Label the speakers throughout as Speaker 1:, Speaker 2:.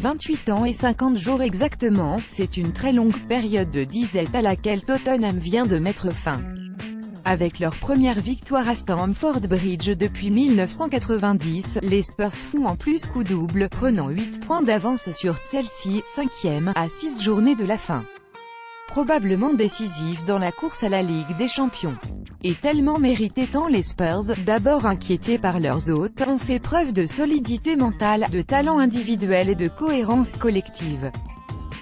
Speaker 1: 28 ans et 50 jours exactement, c'est une très longue période de disette à laquelle Tottenham vient de mettre fin. Avec leur première victoire à Stamford Bridge depuis 1990, les Spurs font en plus coup double, prenant 8 points d'avance sur Chelsea, 5e, à 6 journées de la fin. Probablement décisif dans la course à la Ligue des Champions. Et tellement mérité tant les Spurs, d'abord inquiétés par leurs hôtes, ont fait preuve de solidité mentale, de talent individuel et de cohérence collective.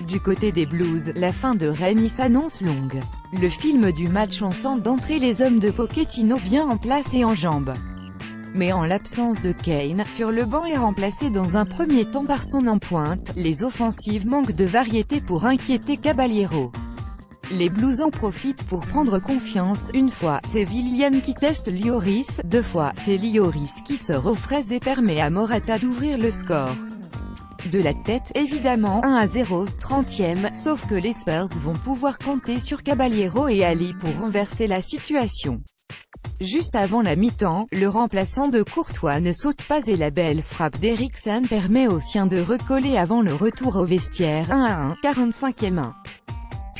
Speaker 1: Du côté des Blues, la fin de règne s'annonce longue. Le film du match on sent d'entrée les hommes de Pochettino bien en place et en jambes. Mais en l'absence de Kane, sur le banc et remplacé dans un premier temps par son en pointe, les offensives manquent de variété pour inquiéter Caballero. Les Blues en profitent pour prendre confiance. Une fois, c'est Willian qui teste Lloris, deux fois, c'est Lloris qui sort aux fraises et permet à Morata d'ouvrir le score. De la tête, évidemment, 1-0, 30e, sauf que les Spurs vont pouvoir compter sur Caballero et Ali pour renverser la situation. Juste avant la mi-temps, le remplaçant de Courtois ne saute pas et la belle frappe d'Eriksen permet aux siens de recoller avant le retour au vestiaire. 1-1, 45e.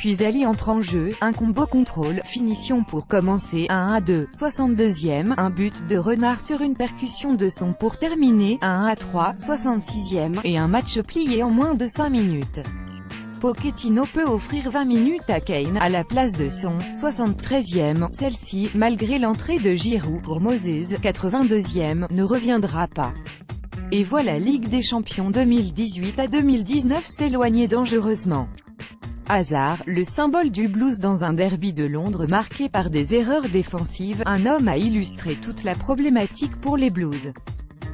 Speaker 1: Puis Ali entre en jeu, un combo contrôle, finition pour commencer, 1-2, 62e, un but de Renard sur une percussion de son pour terminer, 1-3, 66e, et un match plié en moins de 5 minutes. Pochettino peut offrir 20 minutes à Kane, à la place de son 73e, celle-ci, malgré l'entrée de Giroud pour Moses, 82e, ne reviendra pas. Et voilà Ligue des Champions 2018 à 2019 s'éloigner dangereusement. Hazard, le symbole du blues dans un derby de Londres marqué par des erreurs défensives, un homme a illustré toute la problématique pour les Blues.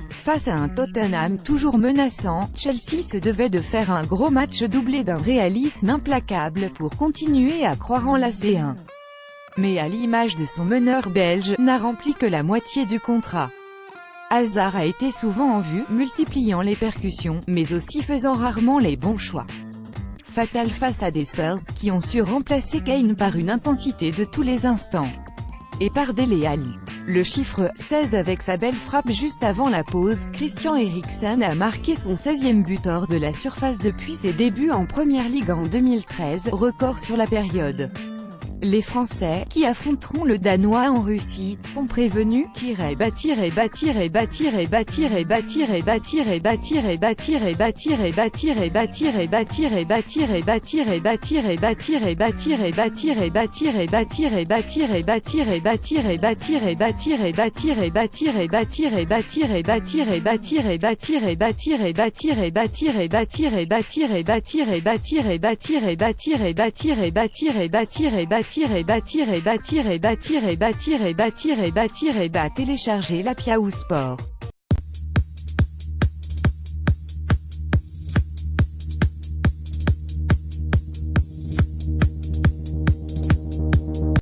Speaker 1: Face à un Tottenham toujours menaçant, Chelsea se devait de faire un gros match doublé d'un réalisme implacable pour continuer à croire en la C1. Mais à l'image de son meneur belge, n'a rempli que la moitié du contrat. Hazard a été souvent en vue, multipliant les percussions, mais aussi faisant rarement les bons choix. Fatal face à des Spurs qui ont su remplacer Kane par une intensité de tous les instants. Et par Dele Alli. Le chiffre 16 avec sa belle frappe juste avant la pause, Christian Eriksen a marqué son 16e but hors de la surface depuis ses débuts en Première Ligue en 2013, record sur la période. Les Français, qui affronteront le Danois en Russie, sont prévenus. Téléchargez la Piaou Sport.